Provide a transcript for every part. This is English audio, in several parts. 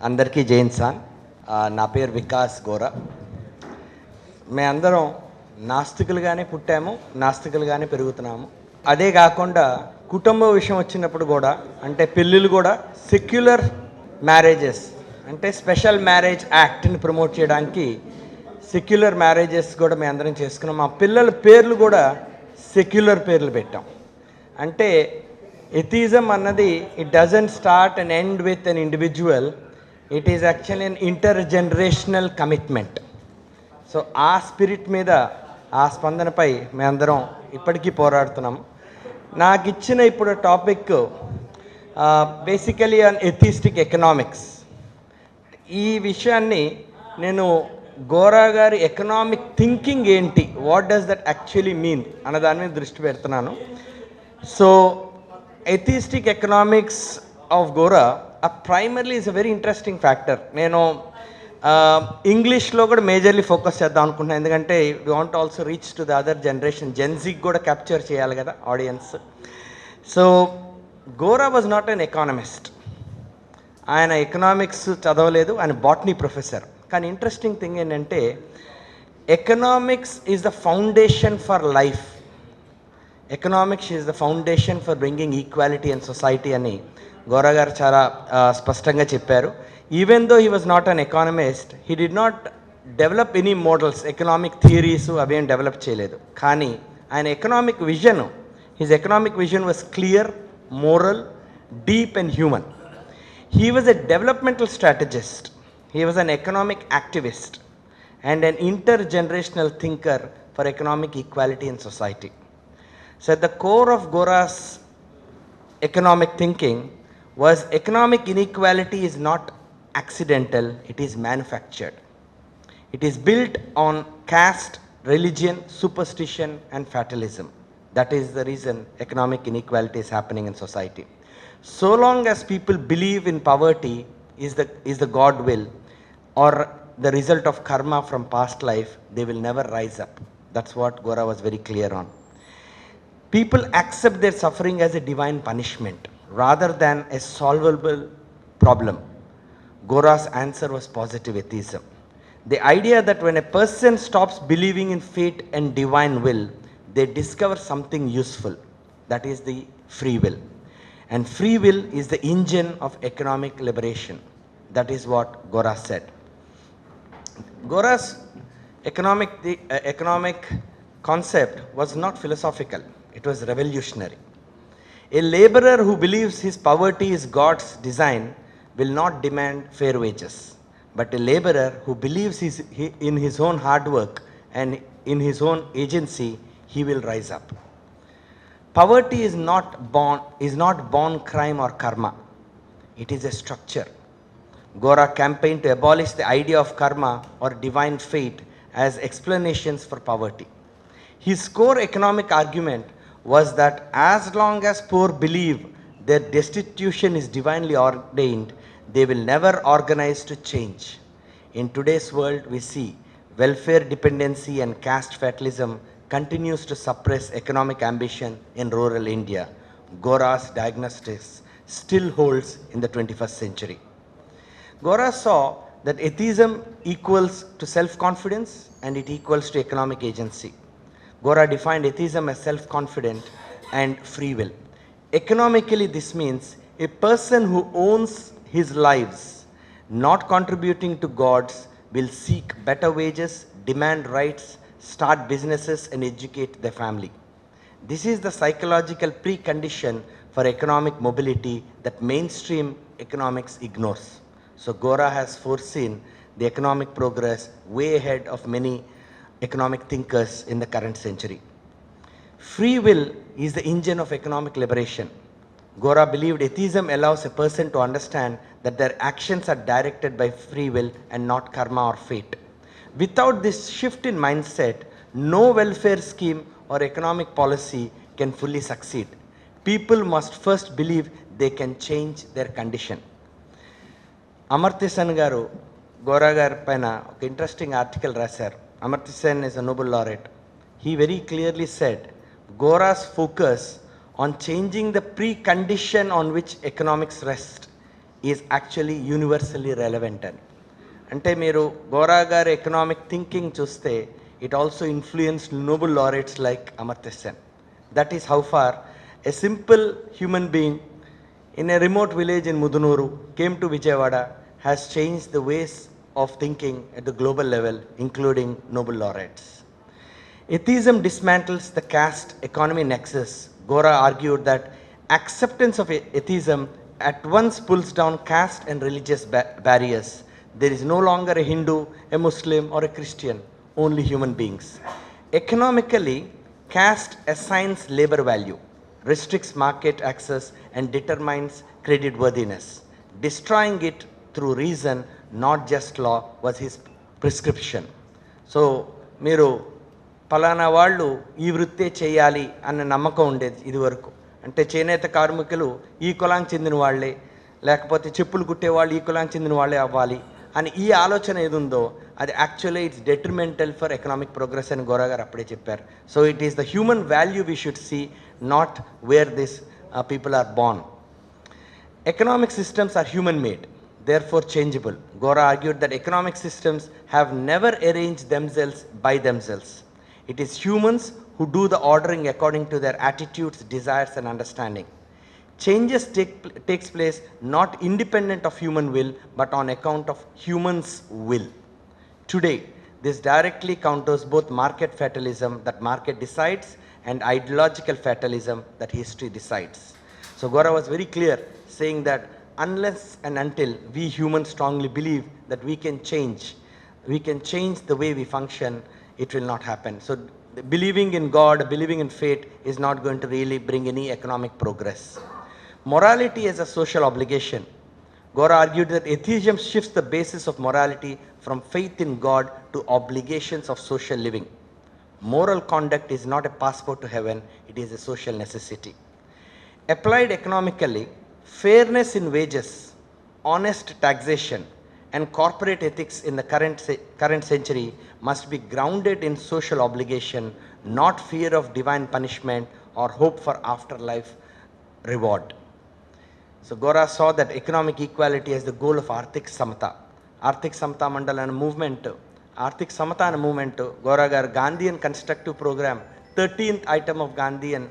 అందరికీ జై ఇన్సాన్. నా పేరు వికాస్ గోరా. మేము అందరం నాస్తికులుగానే పుట్టాము, నాస్తికులుగానే పెరుగుతున్నాము. అదే కాకుండా కుటుంబ విషయం వచ్చినప్పుడు కూడా, అంటే పెళ్ళిళ్ళు కూడా సెక్యులర్ మ్యారేజెస్, అంటే స్పెషల్ మ్యారేజ్ యాక్ట్ని ప్రమోట్ చేయడానికి సెక్యులర్ మ్యారేజెస్ కూడా మేము అందరం చేసుకున్నాం. మా పిల్లల పేర్లు కూడా సెక్యులర్ పేర్లు పెట్టాం. అంటే ఎథిజం అన్నది it doesn't start and end with an individual, it is actually an intergenerational commitment. So ఆ స్పిరిట్ మీద, ఆ స్పందనపై మేమందరం ఇప్పటికీ పోరాడుతున్నాం. నాకు ఇచ్చిన ఇప్పుడు topic basically on atheistic economics. ఈ విషయాన్ని నేను గోరా గారి ఎకనామిక్ థింకింగ్ ఏంటి, what does that actually mean అన్న దాని మీద దృష్టి పెడుతున్నాను. So atheistic economics of Gora primarily is a very interesting factor. నేను ఇంగ్లీష్లో కూడా మేజర్లీ ఫోకస్ చేద్దాం అనుకుంటున్నాను, ఎందుకంటే we want also reach to the other generation, జెన్జీకి కూడా క్యాప్చర్ చేయాలి కదా audience. So Gora was not an economist. ఆయన ఎకనామిక్స్ చదవలేదు, ఆయన బాటనీ ప్రొఫెసర్. కానీ ఇంట్రెస్టింగ్ థింగ్ ఏంటంటే economics is the foundation for life, economics is the foundation for bringing equality and society అని గోరా గారు చాలా స్పష్టంగా చెప్పారు. Even though he was not an economist, he did not develop any models, economic theories అవేం develop చేయలేదు. కానీ ఆయన economic vision, his economic vision was clear, moral, deep and human. He was a developmental strategist, he was an economic activist and an intergenerational thinker for economic equality in society. So at the core of Gora's economic thinking was economic inequality is not accidental, it is manufactured. It is built on caste, religion, superstition and fatalism. That is the reason economic inequality is happening in society. So long as people believe in poverty is the God will or the result of karma from past life, they will never rise up. That's what Gora was very clear on. People accept their suffering as a divine punishment rather than a solvable problem. Gora's answer was positive atheism. The idea that when a person stops believing in fate and divine will, they discover something useful, that is the free will. And free will is the engine of economic liberation. That is what Gora said. Gora's economic concept was not philosophical, it was revolutionary. A laborer who believes his poverty is God's design will not demand fair wages. But a laborer who believes in his own hard work and in his own agency, he will rise up. Poverty is not born crime or karma. It is a structure. Gora campaigned to abolish the idea of karma or divine fate as explanations for poverty. His core economic argument was that as long as poor believe their destitution is divinely ordained, they will never organize to change. In today's world, we see welfare dependency and caste fatalism continues to suppress economic ambition in rural India. Gora's diagnostics still holds in the 21st century. Gora saw that atheism equals to self-confidence and it equals to economic agency. Gora defined atheism as self-confident and free will. Economically, this means a person who owns his lives, not contributing to God's, will seek better wages, demand rights, start businesses and educate their family. This is the psychological precondition for economic mobility that mainstream economics ignores. So Gora has foreseen the economic progress way ahead of many economic thinkers in the current century. Free will is the engine of economic liberation. Gora believed atheism allows a person to understand that their actions are directed by free will and not karma or fate. Without this shift in mindset, no welfare scheme or economic policy can fully succeed. People must first believe they can change their condition. Amartya Sen garu Gora garu paina oka interesting article rasaru. Amartya Sen is a Nobel laureate. He very clearly said Gora's focus on changing the precondition on which economics rest is actually universally relevant అని. అంటే మీరు గోరా గారి economic thinking చూస్తే it also influenced Nobel laureates like Amartya Sen. That is how far a simple human being in a remote village in Mudunuru came to Vijayawada has changed the ways of thinking at the global level, including Nobel laureates. Atheism dismantles the caste economy nexus. Gora argued that acceptance of atheism at once pulls down caste and religious barriers. There is no longer a Hindu, a Muslim, or a Christian, only human beings. Economically, caste assigns labor value, restricts market access, and determines credit worthiness. Destroying it through reason, not just law, was his prescription. So, మీరు పలానా వాళ్ళు ఈ వృత్తే చేయాలి అన్న నమ్మకం ఉండేది ఇది వరకు. అంటే చేనేత కార్మికులు ఈ కులానికి చెందిన వాళ్ళే, లేకపోతే చెప్పులు కుట్టేవాళ్ళు ఈ కులానికి చెందిన వాళ్ళే అవ్వాలి అని ఈ ఆలోచన ఏది ఉందో అది actually it's detrimental for economic progress అని గోరా గారు అప్పుడే చెప్పారు. So it is the human value we should see, not where these people are born. Economic systems are human made, therefore changeable. Gora argued that economic systems have never arranged themselves by themselves. It is humans who do the ordering according to their attitudes, desires, and understanding. Changes takes place not independent of human will, but on account of humans' will. Today, this directly counters both market fatalism, that market decides, and ideological fatalism, that history decides. So Gora was very clear saying that unless and until we humans strongly believe that we can change the way we function, it will not happen. So believing in God, believing in fate is not going to really bring any economic progress. Morality as a social obligation. Gora argued that atheism shifts the basis of morality from faith in God to obligations of social living. Moral conduct is not a passport to heaven, it is a social necessity. Applied economically, fairness in wages, honest taxation, and corporate ethics in the current century must be grounded in social obligation, not fear of divine punishment or hope for afterlife reward. So Gora saw that economic equality as the goal of Arthik Samata. Arthik Samata Mandal and movement, Arthik Samata and movement, Gora gar Gandhian constructive program, 13th item of Gandhian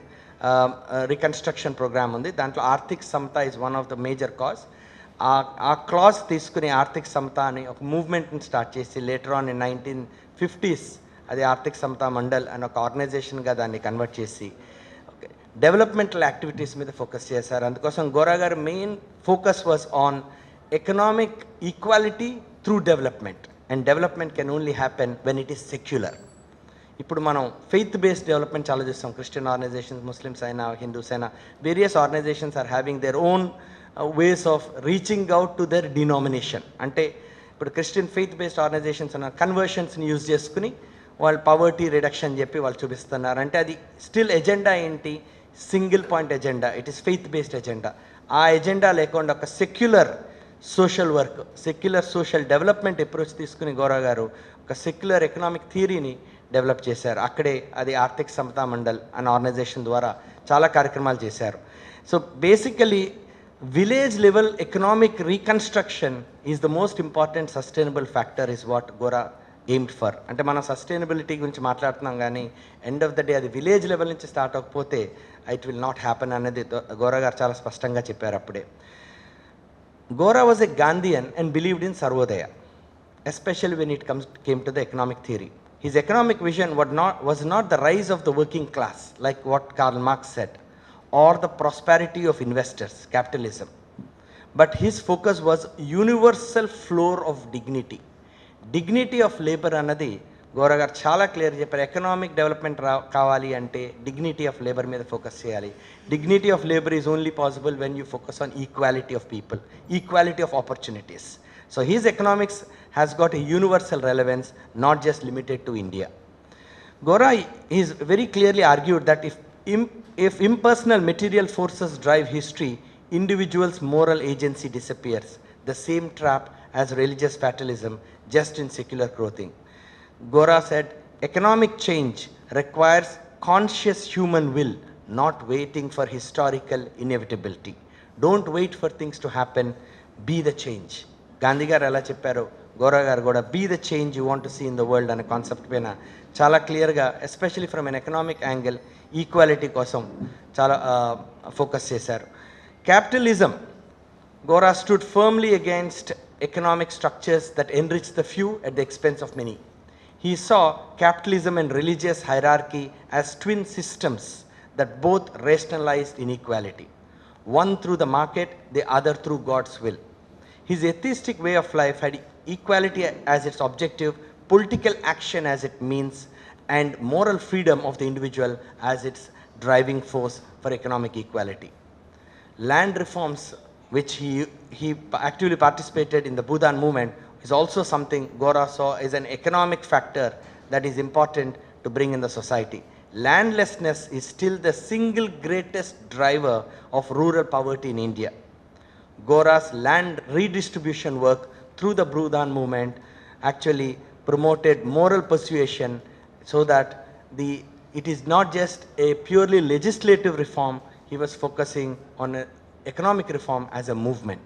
reconstruction program undi. Dantlo Arthik Samata is one of the major cause. ఆ clause తీసుకుని ఆర్థిక సమత అని ఒక మూవ్మెంట్ని start చేసి later on in 1950s అది ఆర్థిక సమతా మండల్ అని ఒక ఆర్గనైజేషన్గా దాన్ని కన్వర్ట్ చేసి డెవలప్మెంటల్ యాక్టివిటీస్ మీద ఫోకస్ చేశారు. అందుకోసం గోరా గారి main focus was on economic equality through development, and development can only happen when it is secular. ఇప్పుడు మనం ఫెయిత్ బేస్డ్ డెవలప్మెంట్ చాలా చూస్తాం. క్రిస్టియన్ ఆర్గనైజేషన్స్, ముస్లిమ్స్ అయినా, హిందూస్ అయినా, various organisations are having their own ways of reaching out to their denomination. అంటే ఇప్పుడు Christian faith based organisations అన్న కన్వర్షన్స్ని use చేసుకుని వాళ్ళు పవర్టీ రిడక్షన్ చెప్పి వాళ్ళు చూపిస్తున్నారు. అంటే అది స్టిల్ ఎజెండా ఏంటి? Single point agenda. It is faith based agenda. ఆ ఎజెండా లేకుండా ఒక secular social work, secular social development approach తీసుకుని గోరా గారు ఒక సెక్యులర్ ఎకనామిక్ థియరీని డెవలప్ చేశారు. అక్కడే అది ఆర్థిక సమతా మండల్ అనే ఆర్గనైజేషన్ ద్వారా చాలా కార్యక్రమాలు చేశారు. So basically village level economic reconstruction is the most important sustainable factor is what Gora aimed for. అంటే మనం సస్టైనబిలిటీ గురించి మాట్లాడుతున్నాం కానీ ఎండ్ ఆఫ్ ద డే అది విలేజ్ లెవెల్ నుంచి స్టార్ట్ అవ్వకపోతే ఇట్ విల్ నాట్ హ్యాపెన్ అనేది గోరా గారు చాలా స్పష్టంగా చెప్పారు అప్పుడే. Gora was a Gandhian and believed in Sarvodaya, especially when it came to the economic theory. His economic vision was not the rise of the working class, like what Karl Marx said, or the prosperity of investors, capitalism. But his focus was universal floor of dignity. Dignity of labor అన్నది గోరా గారు చాలా clear చెప్పారు. Economic development కావాలి అంటే dignity of labour మీద focus చేయాలి. Dignity of labour is only possible when you focus on equality of people, equality of opportunities. So he's economics has got a universal relevance, not just limited to India. Gora is very clearly argued that if impersonal material forces drive history, individuals' moral agency disappears. The same trap as religious fatalism, just in secular clothing. Gora said, economic change requires conscious human will, not waiting for historical inevitability. Don't wait for things to happen. Be the change. Gandhi garu ఎలా చెప్పారో గోరా గారు కూడా be the change you want to see in the world అనే concept పైన చాలా క్లియర్గా, especially from an economic angle, equality కోసం చాలా focus చేశారు. Capitalism, Gora stood firmly against economic structures that enrich the few at the expense of many. He saw capitalism and religious hierarchy as twin systems that both rationalized inequality, one through the market, the other through God's will. His atheistic way of life had equality as its objective, political action as its means, and moral freedom of the individual as its driving force for economic equality. Land reforms, which he actively participated in the Bhutan movement, is also something Gora saw as an economic factor that is important to bring in the society. Landlessness is still the single greatest driver of rural poverty in India. Gora's land redistribution work through the Bhutan movement actually promoted moral persuasion, so that it is not just a purely legislative reform. He was focusing on economic reform as a movement.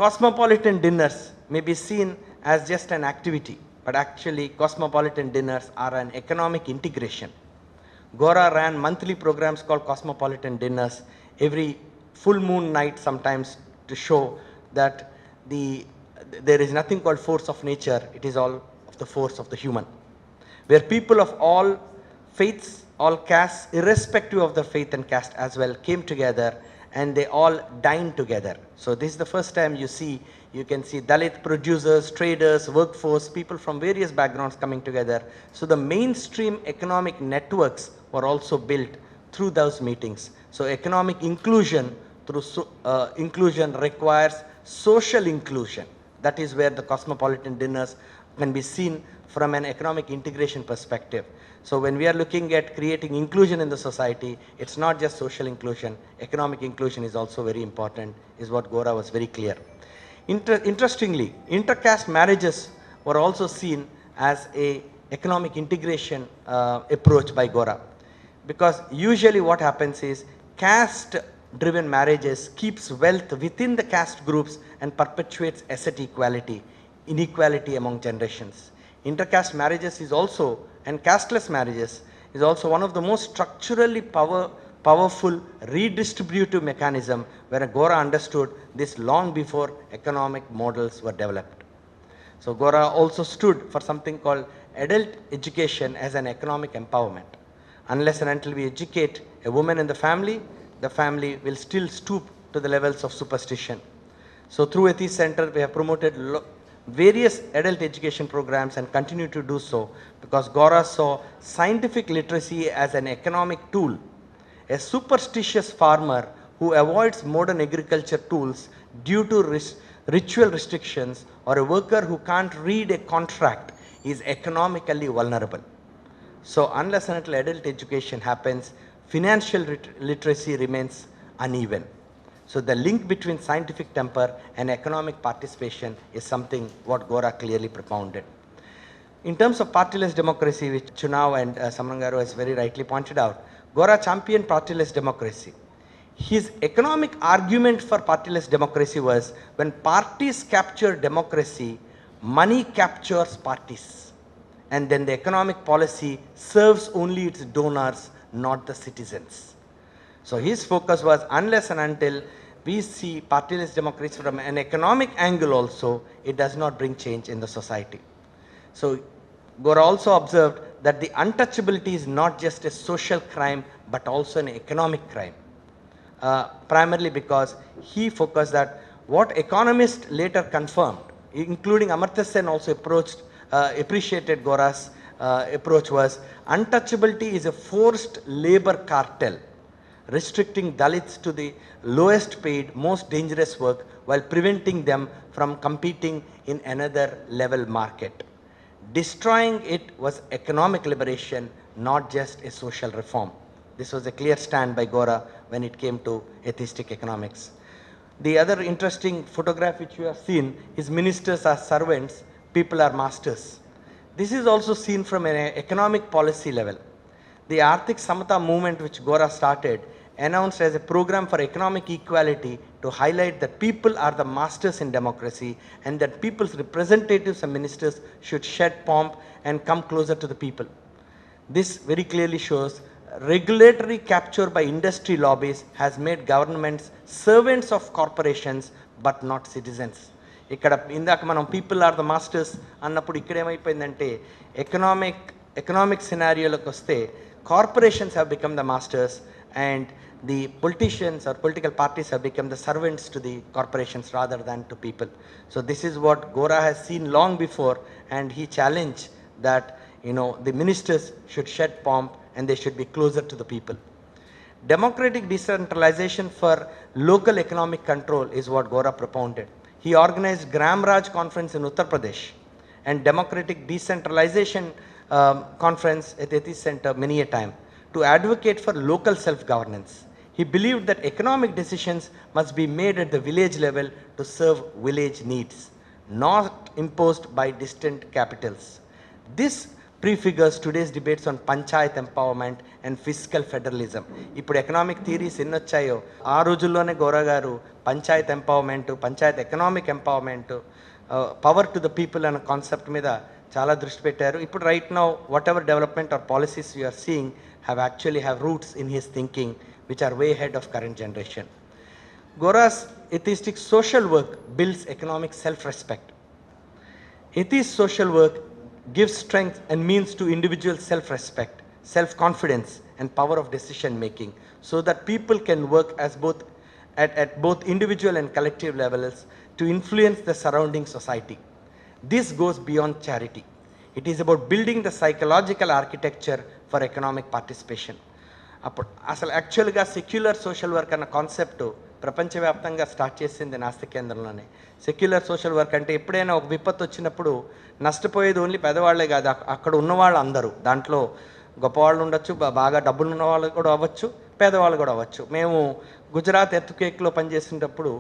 Cosmopolitan dinners may be seen as just an activity, but actually cosmopolitan dinners are an economic integration. Gora ran monthly programs called cosmopolitan dinners every full moon night sometimes, to show that there is nothing called force of nature, it is all of the force of the human, where people of all faiths, all castes, irrespective of the faith and caste as well, came together and they all dine together. So this is the first time you can see Dalit producers, traders, workforce, people from various backgrounds coming together. So the mainstream economic networks were also built through those meetings. So economic inclusion inclusion requires social inclusion. That is where the cosmopolitan dinners can be seen from an economic integration perspective. So when we are looking at creating inclusion in the society, it's not just social inclusion, economic inclusion is also very important, is what Gora was very clear. Interestingly, intercaste marriages were also seen as a economic integration approach by Gora, because usually what happens is caste driven marriages keeps wealth within the caste groups and perpetuates asset inequality among generations. Intercaste marriages is also, and casteless marriages is also, one of the most structurally powerful redistributive mechanism, where Gora understood this long before economic models were developed. So Gora also stood for something called adult education as an economic empowerment. Unless and until we educate a woman in the family will still stoop to the levels of superstition. So through Atheist Center, we have promoted various adult education programs and continue to do so, because Gora saw scientific literacy as an economic tool. A superstitious farmer who avoids modern agriculture tools due to ritual restrictions, or a worker who can't read a contract, is economically vulnerable. So unless and until adult education happens, financial literacy remains uneven. So the link between scientific temper and economic participation is something what Gora clearly propounded. In terms of partyless democracy, which Chunav and Samaram garu has very rightly pointed out, Gora championed partyless democracy. His economic argument for partyless democracy was, when parties capture democracy, money captures parties, and then the economic policy serves only its donors, not the citizens. So his focus was, unless and until we see partyless democracy from an economic angle also, it does not bring change in the society. So Gora also observed that the untouchability is not just a social crime, but also an economic crime. Primarily because he focused that what economists later confirmed, including Amartya Sen also appreciated Gora's approach, was untouchability is a forced labor cartel, restricting Dalits to the lowest paid, most dangerous work, while preventing them from competing in another level market. Destroying it was economic liberation, not just a social reform. This was a clear stand by Gora when it came to atheistic economics. The other interesting photograph which you have seen is ministers are servants, people are masters. This is also seen from an economic policy level. The Arthik Samata movement which Gora started announced as a program for economic equality to highlight that people are the masters in democracy and that people's representatives and ministers should shed pomp and come closer to the people. This very clearly shows regulatory capture by industry lobbies has made governments servants of corporations but not citizens. ఇక్కడ ఇందాక మనం people are the masters అన్నప్పుడు ఇక్కడ ఏమైపోయిందంటే economic సినారియోలోకి వస్తే corporations have become the masters and the politicians or political parties have become the servants to the corporations rather than to people. So this is what Gora has seen long before, and he challenged that the ministers should shed pomp and they should be closer to the people. Democratic decentralization for local economic control is what Gora propounded. He organized Gram Raj conference in Uttar Pradesh and democratic decentralization conference at Atheist Center many a time to advocate for local self-governance. He believed that economic decisions must be made at the village level to serve village needs, not imposed by distant capitals. This prefigures today's debates on panchayat empowerment and fiscal federalism. ఇప్పుడు economic theories ఎన్ని వచ్చాయో ఆ రోజుల్లోనే గోరా గారు panchayat empowerment, panchayat economic empowerment, power to the people అనే concept మీద చాలా దృష్టి పెట్టారు. ఇప్పుడు right now whatever development or policies you are seeing have roots in his thinking which are way ahead of current generation. Gora's atheistic social work builds economic self-respect. Atheist social work gives strength and means to individual self-respect, self-confidence and power of decision making so that people can work as at both individual and collective levels to influence the surrounding society. This goes beyond charity. It is about building the psychological architecture for economic participation. అప్పుడు అసలు యాక్చువల్గా secular social work అన్న concept ప్రపంచవ్యాప్తంగా start చేసింది నాస్తిక కేంద్రంలోనే. Secular social work అంటే ఎప్పుడైనా ఒక విపత్తు వచ్చినప్పుడు నష్టపోయేది ఓన్లీ పెద్దవాళ్లే కాదు, అక్కడ ఉన్నవాళ్ళు అందరూ. దాంట్లో గొప్పవాళ్ళు ఉండొచ్చు, బాగా డబ్బులు ఉన్న వాళ్ళు కూడా అవ్వచ్చు, పేదవాళ్ళు కూడా అవ్వచ్చు. మేము గుజరాత్ ఎర్త్క్వేక్లో పనిచేసేటప్పుడు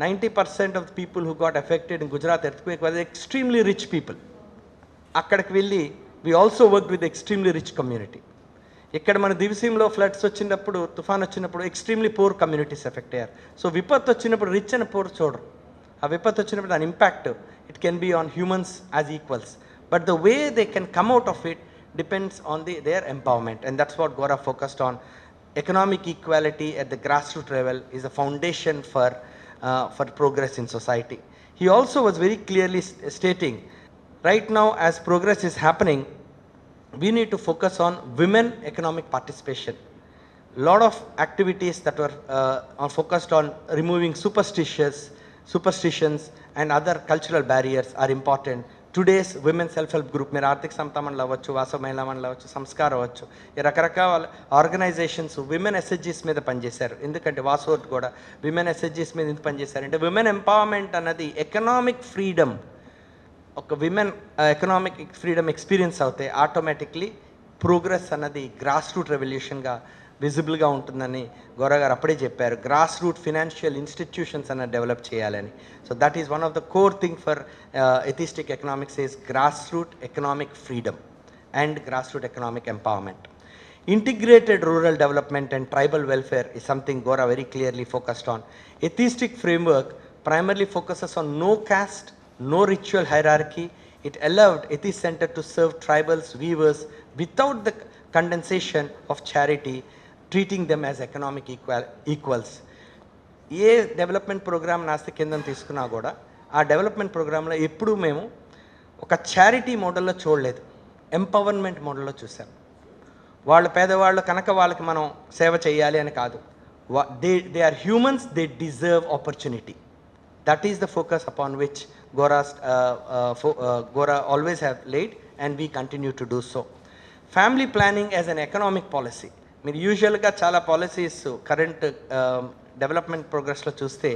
90% of the people who got affected in Gujarat earthquake was extremely rich people. అక్కడికి వెళ్ళి we also worked with extremely rich community. ఇక్కడ మన దివిసీంలో ఫ్లడ్స్ వచ్చినప్పుడు, తుఫాన్ వచ్చినప్పుడు ఎక్స్ట్రీమ్లీ పూర్ కమ్యూనిటీస్ ఎఫెక్ట్ అయ్యారు. సో విపత్తు వచ్చినప్పుడు రిచ్ అండ్ పూర్ చూడరు. ఆ విపత్తు వచ్చినప్పుడు దాని impact it can be on humans as equals, but the way they can come out of it depends on their empowerment, and that's what Gora focused on. Economic equality at the grassroots level is a foundation for progress in society. He also was very clearly stating, right now as progress is happening, we need to focus on women economic participation. Lot of activities that are focused on removing superstitions and other cultural barriers are important. Today's women self-help group, మీరు ఆర్థిక సమతామణి అవ్వచ్చు, వాసవ మహిళామణులు అవ్వచ్చు, సంస్కారం అవ్వచ్చు, ఈ రకరకాల organisations women ఎస్హెచ్జీస్ మీద పనిచేశారు. ఎందుకంటే వాసోట్ కూడా విమెన్ ఎస్హెచ్జీస్ మీద ఎందుకు పనిచేశారు అంటే విమెన్ ఎంపవర్మెంట్ అన్నది ఎకనామిక్ ఫ్రీడమ్, ఒక విమెన్ ఎకనామిక్ ఫ్రీడమ్ ఎక్స్పీరియన్స్ అవుతే ఆటోమేటిక్లీ ప్రోగ్రెస్ అన్నది గ్రాస్ రూట్ రెవల్యూషన్గా విజిబుల్గా ఉంటుందని గోరా గారు అప్పుడే చెప్పారు. గ్రాస్ రూట్ ఫినాన్షియల్ ఇన్స్టిట్యూషన్స్ అన్నది డెవలప్ చేయాలని. So that is one of the core thing for atheistic economics is grass root economic freedom and grass root economic empowerment. Integrated rural development and tribal welfare is something Gora very clearly focused on. Atheistic framework primarily focuses on no caste, no ritual hierarchy. It allowed Atheist Center to serve tribals, weavers without the condensation of charity, treating them as economic equals. A development programme నాస్తిక కేంద్రం తీసుకున్నా కూడా ఆ development ప్రోగ్రాంలో ఎప్పుడూ మేము ఒక charity మోడల్లో చూడలేదు, ఎంపవర్మెంట్ మోడల్లో చూసాం. వాళ్ళు పేదవాళ్ళు కనుక వాళ్ళకి మనం సేవ చేయాలి అని కాదు. They are humans, they deserve opportunity. That is the focus upon which Gora always have laid, and we continue to do so. Family planning as an economic policy. మీరు యూజువల్గా చాలా పాలసీస్ కరెంట్ డెవలప్మెంట్ ప్రోగ్రెస్లో చూస్తే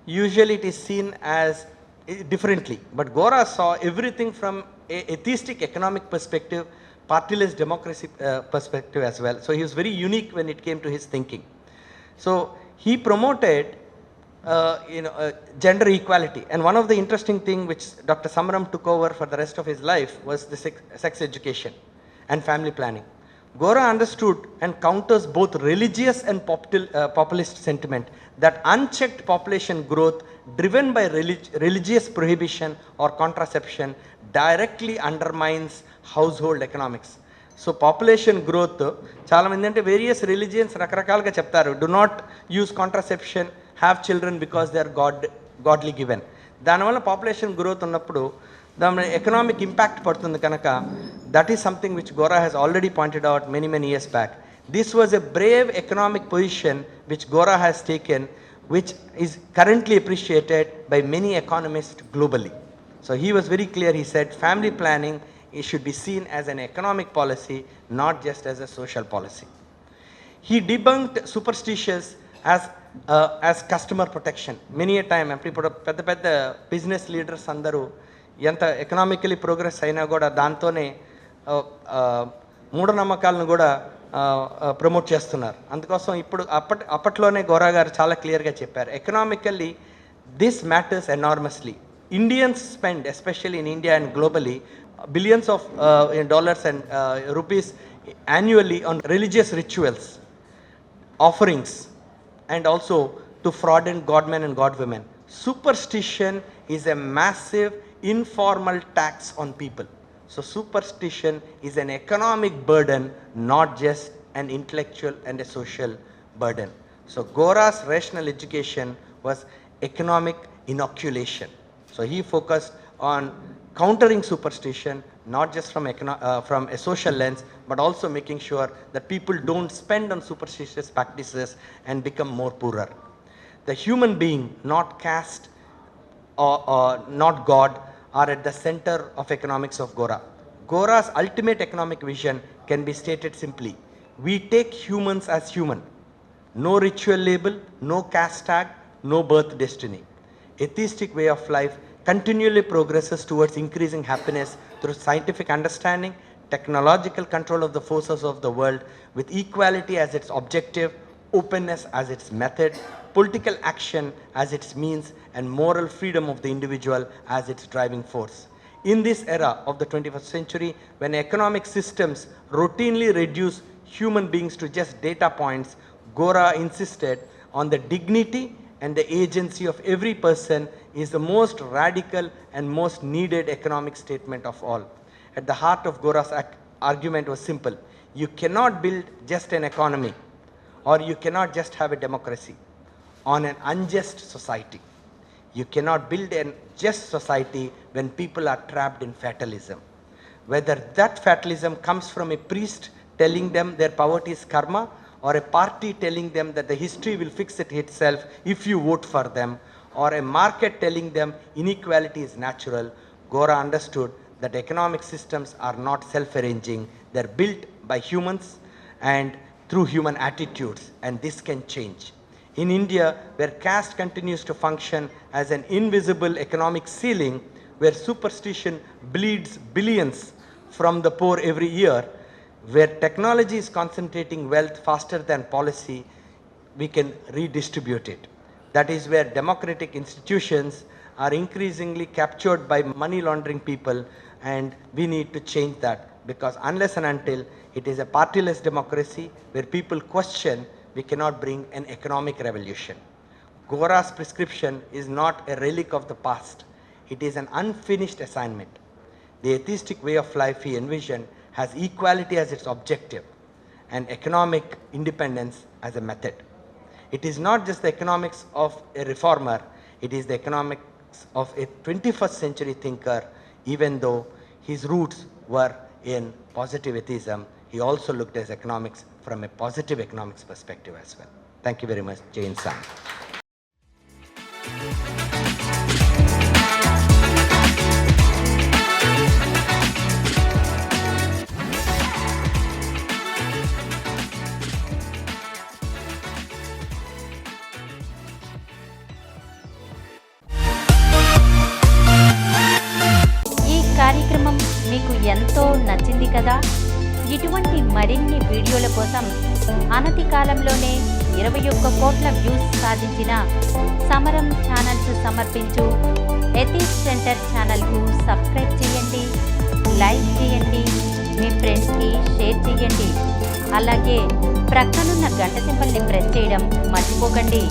usually it is seen as differently, but Gora saw everything from a atheistic economic perspective, partyless democracy perspective as well. So he was very unique when it came to his thinking. So he promoted gender equality, and one of the interesting thing which Dr. Samaram took over for the rest of his life was the sex education and family planning. Gora understood and counters both religious and populist sentiment that unchecked population growth driven by religious prohibition or contraception directly undermines household economics. So population growth చాలామంది అంటే various religions రకరకాలుగా చెప్తారు, do not use contraception, have children because they are godly given. దానివల్ల population growth ఉన్నప్పుడు దాని economic impact పడుతుంది కనుక that is something which Gora has already pointed out many years back. This was a brave economic position which Gora has taken, which is currently appreciated by many economists globally. So he was very clear. He said family planning, it should be seen as an economic policy, not just as a social policy. He debunked superstitions as customer protection. Many a time పెద్ద business leaders అందరూ ఎంత economically progress అయినా కూడా దాంతోనే మూఢనమ్మకాలను కూడా promote చేస్తున్నారు. అందుకోసం ఇప్పుడు అప్పట్లోనే గోరా గారు చాలా క్లియర్గా చెప్పారు, economically this matters enormously. Indians spend, especially in India and globally, billions of dollars and rupees annually on religious rituals, offerings, and also to fraudulent godmen and godwomen. Superstition is a massive informal tax on people. So superstition is an economic burden, not just an intellectual and a social burden. So Gora's rational education was economic inoculation. So he focused on countering superstition, not just from a social lens, but also making sure that people don't spend on superstitious practices and become more poorer. The human being, not caste or not God, are at the center of economics of Gora. Gora's ultimate economic vision can be stated simply: we take humans as human. No ritual label, no caste tag, no birth destiny. Atheistic way of life continually progresses towards increasing happiness through scientific understanding, technological control of the forces of the world, with equality as its objective, openness as its method, political action as its means, and moral freedom of the individual as its driving force. In this era of the 21st century, when economic systems routinely reduce human beings to just data points, Gora insisted on the dignity and the agency of every person is the most radical and most needed economic statement of all. At the heart of Gora's argument was simple: you cannot build just an economy, or you cannot just have a democracy on an unjust society. You cannot build a just society when people are trapped in fatalism. Whether that fatalism comes from a priest telling them their poverty is karma, or a party telling them that the history will fix it itself if you vote for them, or a market telling them inequality is natural, Gora understood that economic systems are not self-arranging. They're built by humans and through human attitudes, and this can change. In India, where caste continues to function as an invisible economic ceiling, where superstition bleeds billions from the poor every year, where technology is concentrating wealth faster than policy, we can redistribute it. That is where democratic institutions are increasingly captured by money laundering people, and we need to change that, because unless and until it is a partyless democracy where people question, we cannot bring an economic revolution. Gora's prescription is not a relic of the past. It is an unfinished assignment. The atheistic way of life he envisioned has equality as its objective and economic independence as a method. It is not just the economics of a reformer, it is the economics of a 21st century thinker. Even though his roots were in positive atheism, he also looked at economics from a positive economics perspective as well. Thank you very much. Jai Hind. కార్యక్రమం మీకు ఎంతో నచ్చింది కదా. ఇటువంటి మరిన్ని వీడియోల కోసం అనతి కాలంలోనే 21 కోట్ల వ్యూస్ సాధించిన సమరం ఛానల్స్ సమర్పించు ఎథిస్ట్ సెంటర్ ఛానల్కు సబ్స్క్రైబ్ చేయండి, లైక్ చేయండి, మీ ఫ్రెండ్స్కి షేర్ చేయండి. అలాగే ప్రక్కనున్న గంట సింబల్ని ప్రెస్ చేయడం మర్చిపోకండి.